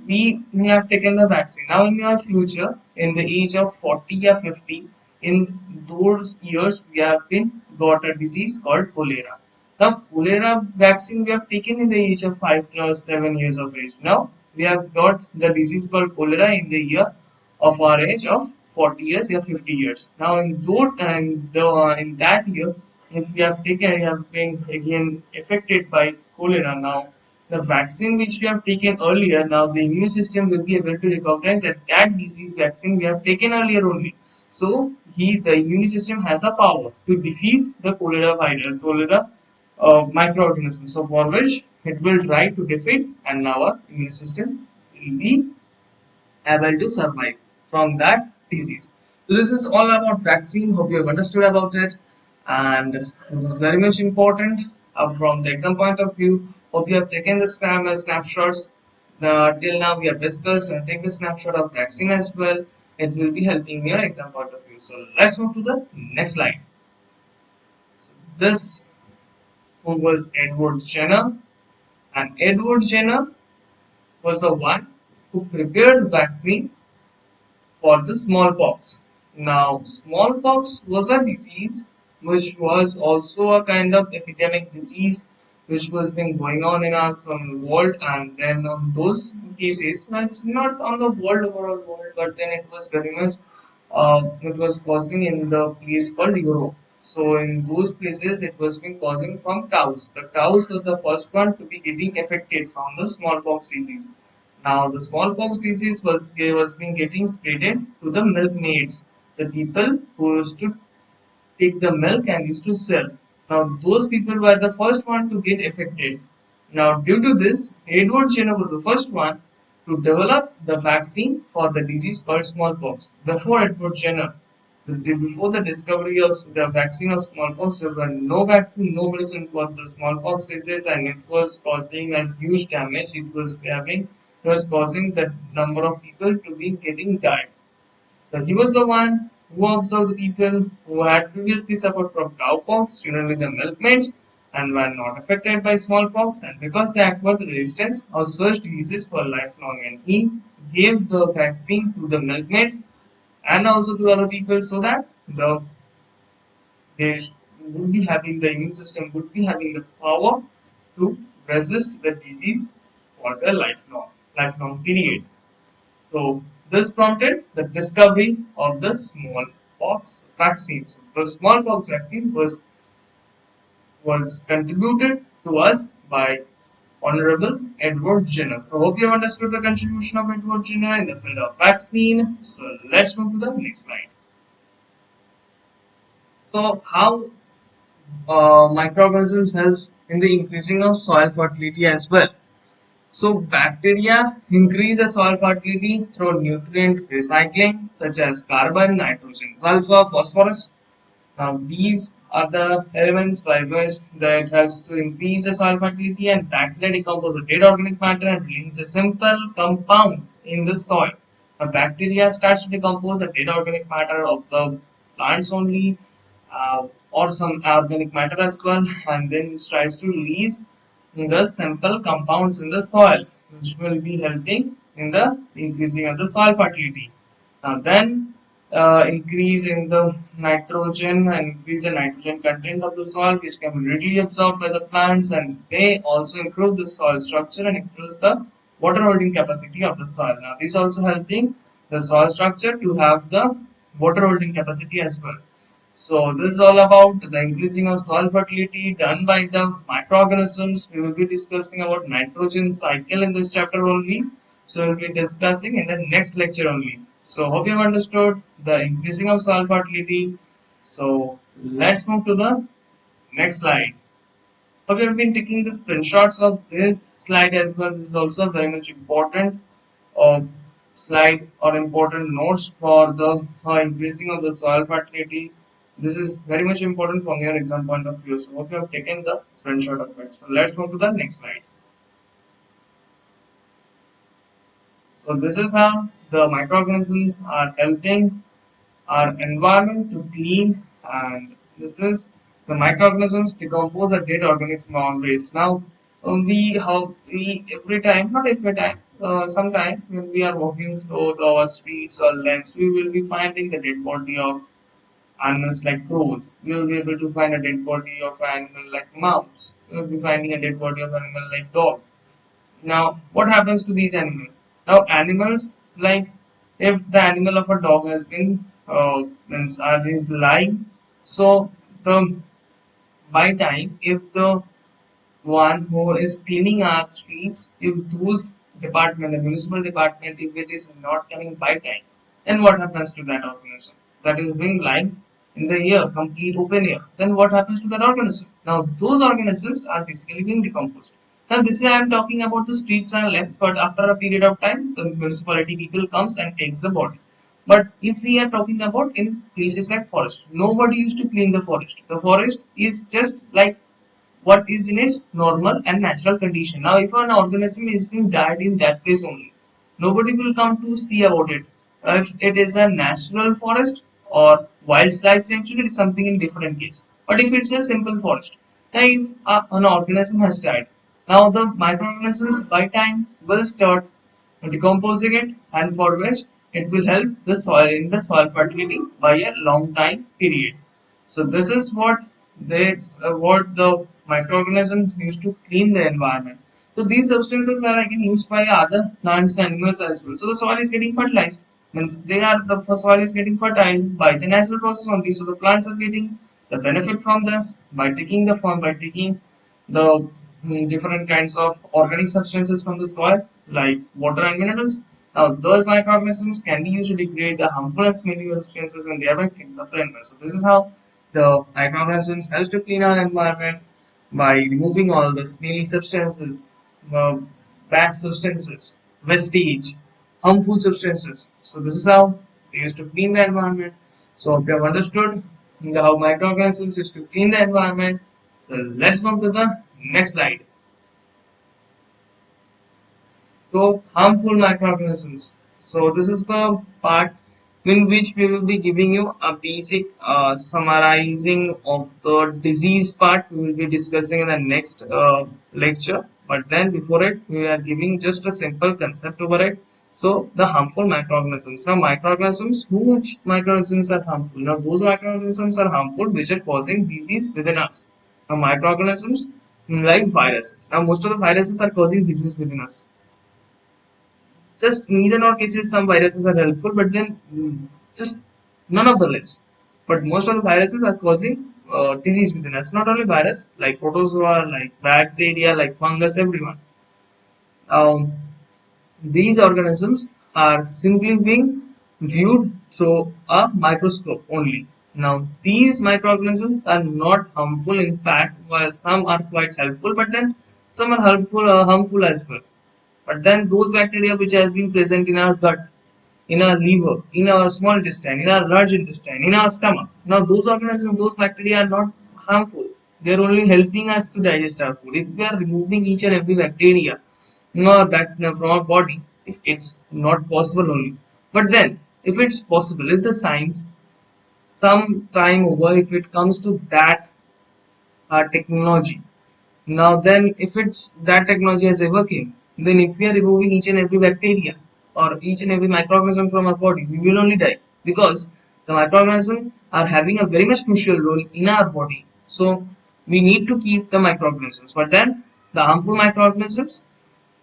we have taken the vaccine. Now, in our future, in the age of 40 or 50, in those years, we have been got a disease called cholera. The cholera vaccine we have taken in the age of 5 or 7 years of age. Now, we have got the disease called cholera in the year of our age of 40 years or 50 years. Now, in that year, if we have been again affected by cholera. Now, the vaccine which we have taken earlier, now the immune system will be able to recognize that disease vaccine we have taken earlier only. So, the immune system has a power to defeat the cholera microorganism. So, for which it will try to defeat, and our immune system will be able to survive from that disease. So this is all about vaccine. Hope you have understood about it, and this is very much important from the exam point of view. Hope you have taken the snapshots. Till now we have discussed and take the snapshot of vaccine as well. It will be helping your exam point of view. So let's move to the next slide. This who was Edward Jenner, and Edward Jenner was the one who prepared the vaccine for the smallpox. Now, smallpox was a disease which was also a kind of epidemic disease which was been going on in our some world, and then on those cases, well, it's not on the overall world, but then it was very much it was causing in the place called Europe. So in those places, it was been causing from cows. The cows were the first one to be getting affected from the smallpox disease. Now, the smallpox disease was being getting spreaded to the milkmaids, the people who used to take the milk and used to sell. Now, those people were the first one to get affected. Now, due to this, Edward Jenner was the first one to develop the vaccine for the disease called smallpox. Before Edward Jenner, before the discovery of the vaccine of smallpox, there were no vaccine, no medicine for the smallpox disease, and it was causing a huge damage. It was causing the number of people to be getting died. So he was the one who observed the people who had previously suffered from cowpox, generally the milkmaids, and were not affected by smallpox, and because they acquired the resistance of such diseases for lifelong, and he gave the vaccine to the milkmaids and also to other people so that they would be having the immune system would be having the power to resist the disease for the lifelong period. So this prompted the discovery of the smallpox vaccine. So the smallpox vaccine was contributed to us by Honorable Edward Jenner. So hope you have understood the contribution of Edward Jenner in the field of vaccine. So let's move to the next slide. So how microorganisms helps in the increasing of soil fertility as well. So bacteria increase the soil fertility through nutrient recycling such as carbon, nitrogen, sulfur, phosphorus. Now these are the elements by which that helps to increase the soil fertility, and bacteria decompose the dead organic matter and release the simple compounds in the soil. Now bacteria starts to decompose the dead organic matter of the plants only, or some organic matter as well, and then it tries to release the simple compounds in the soil, which will be helping in the increasing of the soil fertility. Now then increase in the nitrogen and increase the nitrogen content of the soil, which can be readily absorbed by the plants, and they also improve the soil structure and improves the water holding capacity of the soil. Now this also helping the soil structure to have the water holding capacity as well. So this is all about the increasing of soil fertility done by the microorganisms. We will be discussing about nitrogen cycle in this chapter only. So we'll be discussing in the next lecture only. So hope you have understood the increasing of soil fertility. So let's move to the next slide. Okay, we've been taking the screenshots of this slide as well. This is also very much important uh, slide or important notes for the increasing of the soil fertility. This is very much important from your exam point of view. So hope you have taken the screenshot of it. So let's move to the next slide. So this is how the microorganisms are helping our environment to clean, and this is the microorganisms decompose a dead organic waste. Now we every time, not every time, sometime when we are walking through our streets or lanes, we will be finding the dead body of animals like crows. We will be able to find a dead body of an animal like mouse. We will be finding a dead body of an animal like dog. Now, what happens to these animals? Now, animals like if the animal of a dog has been is lying, so the by time if the one who is cleaning our streets, if those department, the municipal department, if it is not coming by time, then what happens to that organism that is being lying in the air, complete open air? Then what happens to that organism? Now those organisms are basically being decomposed. Now this is I am talking about the streets and lanes, but after a period of time, the municipality people comes and takes the body. But if we are talking about in places like forest, nobody used to clean the forest. The forest is just like what is in its normal and natural condition. Now, if an organism is being died in that place only, nobody will come to see about it. If it is a natural forest or wildlife sanctuary, it is something in different case. But if it's a simple forest, now if an organism has died, now the microorganisms by time will start decomposing it, and for which it will help the soil in the soil fertility by a long time period. So this is what the microorganisms use to clean the environment. So these substances are again used by other plants and animals as well. So the soil is getting fertilized. Means the soil is getting fertile by the natural process only. So the plants are getting the benefit from this by taking the different kinds of organic substances from the soil like water and minerals. Now those microorganisms can be used to degrade the harmful and smelly substances and thereby cleans up the environment. So this is how the microorganisms helps to clean our environment by removing all the smelly substances, uh, bad substances, vestige, harmful substances. So this is how they used to clean the environment. So if you have understood how microorganisms used to clean the environment, so let's move to the next slide. So harmful microorganisms. So this is the part in which we will be giving you a basic summarizing of the disease part. We will be discussing in the next lecture. But then before it, we are giving just a simple concept over it. So the harmful microorganisms. Now microorganisms, which microorganisms are harmful? Now those microorganisms are harmful which are causing disease within us. Now microorganisms like viruses. Now most of the viruses are causing disease within us. Just neither nor cases some viruses are helpful, but then just none of the less. But most of the viruses are causing disease within us. Not only virus, like protozoa, like bacteria, like fungus, everyone. Um, these organisms are simply being viewed through a microscope only. Now, these microorganisms are not harmful. In fact, while some are quite helpful, but then some are harmful as well. But then those bacteria which have been present in our gut, in our liver, in our small intestine, in our large intestine, in our stomach. Now those organisms, those bacteria are not harmful. They are only helping us to digest our food. If we are removing each and every bacteria from our body, if it's not possible only. But then, if it's possible, if the science some time over, if it comes to that technology, now then, if it's that technology is ever came, then if we are removing each and every bacteria or each and every microorganism from our body, we will only die because the microorganisms are having a very much crucial role in our body. So we need to keep the microorganisms. But then the harmful microorganisms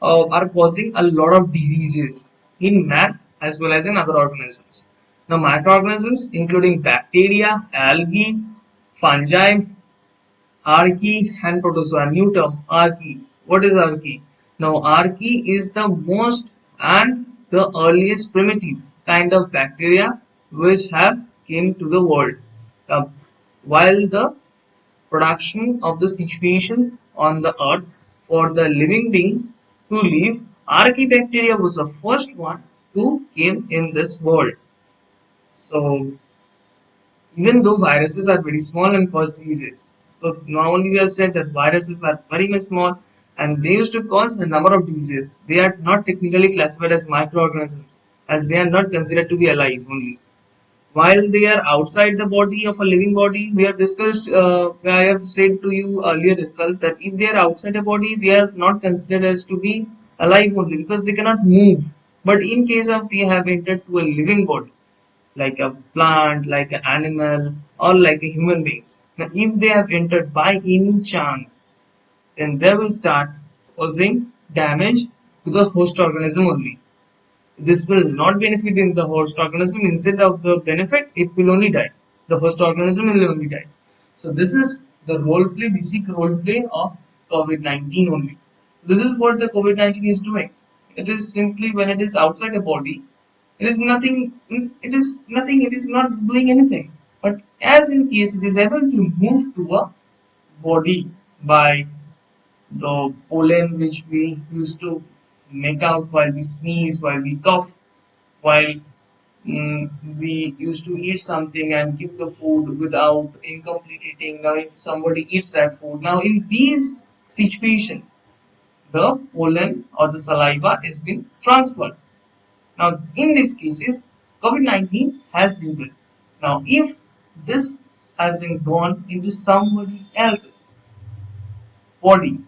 are causing a lot of diseases in man as well as in other organisms. Now microorganisms including bacteria, algae, fungi, Archaea and protozoa. New term, Archaea. What is Archaea? Now, Archaea is the most and the earliest primitive kind of bacteria which have came to the world. Now, while the production of the situations on the earth for the living beings to live, Archaebacteria was the first one to came in this world. So even though viruses are very small and cause diseases. So normally we have said that viruses are very much small and they used to cause a number of diseases. They are not technically classified as microorganisms as they are not considered to be alive only. While they are outside the body of a living body, we have discussed, I have said to you earlier itself that if they are outside the body, they are not considered as to be alive only because they cannot move. But in case of they have entered to a living body, like a plant, like an animal, or like a human beings. Now, if they have entered by any chance, then they will start causing damage to the host organism only. This will not benefit in the host organism. Instead of the benefit, it will only die. The host organism will only die. So this is the role play, basic role play of COVID-19 only. This is what the COVID-19 is doing. It is simply when it is outside the body, it is nothing. It is nothing. It is not doing anything. But as in case it is able to move to a body by the pollen which we used to make out while we sneeze, while we cough, while we used to eat something and give the food without incomplete eating. Now, if somebody eats that food, now in these situations, the pollen or the saliva is being transferred. Now, in these cases, COVID-19 has been present. Now, if this has been gone into somebody else's body,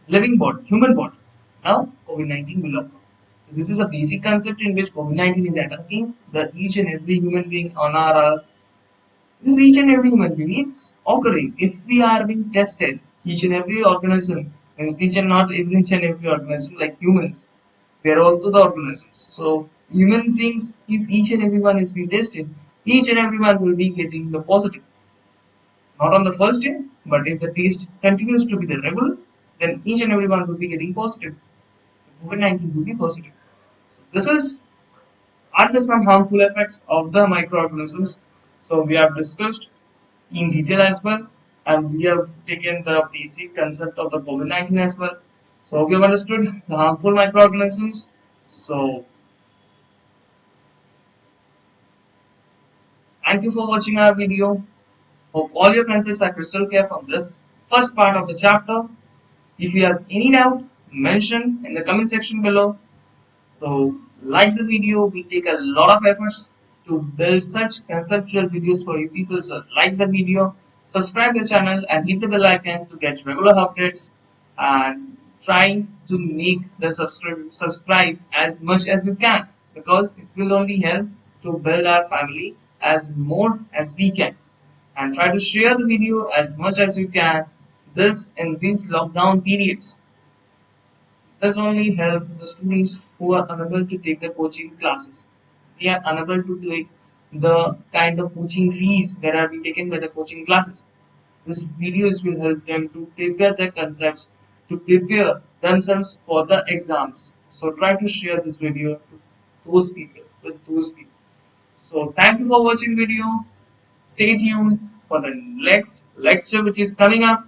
living body, human body, now COVID-19 will occur. This is a basic concept in which COVID-19 is attacking the each and every human being on our earth. This is each and every human being. It's occurring. If we are being tested, each and every organism, means each and every organism like humans, they are also the organisms. So human beings, if each and everyone is being tested, each and everyone will be getting the positive. Not on the first day, but if the test continues to be the regular, then each and everyone will be getting positive. COVID-19 will be positive. So this is are there some harmful effects of the microorganisms. So we have discussed in detail as well, and we have taken the basic concept of the COVID-19 as well. So we have understood the harmful microorganisms. So thank you for watching our video. Hope all your concepts are crystal clear from this first part of the chapter. If you have any doubt, mention in the comment section below. So like the video, we take a lot of efforts to build such conceptual videos for you people. So like the video, subscribe the channel and hit the bell icon to get regular updates and try to make the subscribe as much as you can because it will only help to build our family as more as we can and try to share the video as much as you can this in these lockdown periods. This only help the students who are unable to take the coaching classes. They are unable to take the kind of coaching fees that are being taken by the coaching classes. These videos will help them to prepare their concepts to prepare themselves for the exams. So try to share this video to those people, with those people. So thank you for watching video. Stay tuned for the next lecture which is coming up.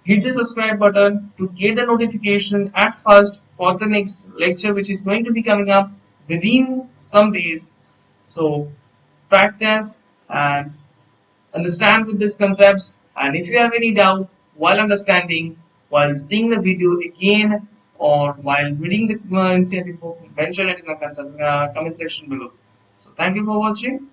Hit the subscribe button to get the notification at first for the next lecture which is going to be coming up within some days. So practice and understand with these concepts, and if you have any doubt while understanding, while seeing the video again, or while reading the NCERT book, mention it in the comment section below. So thank you for watching.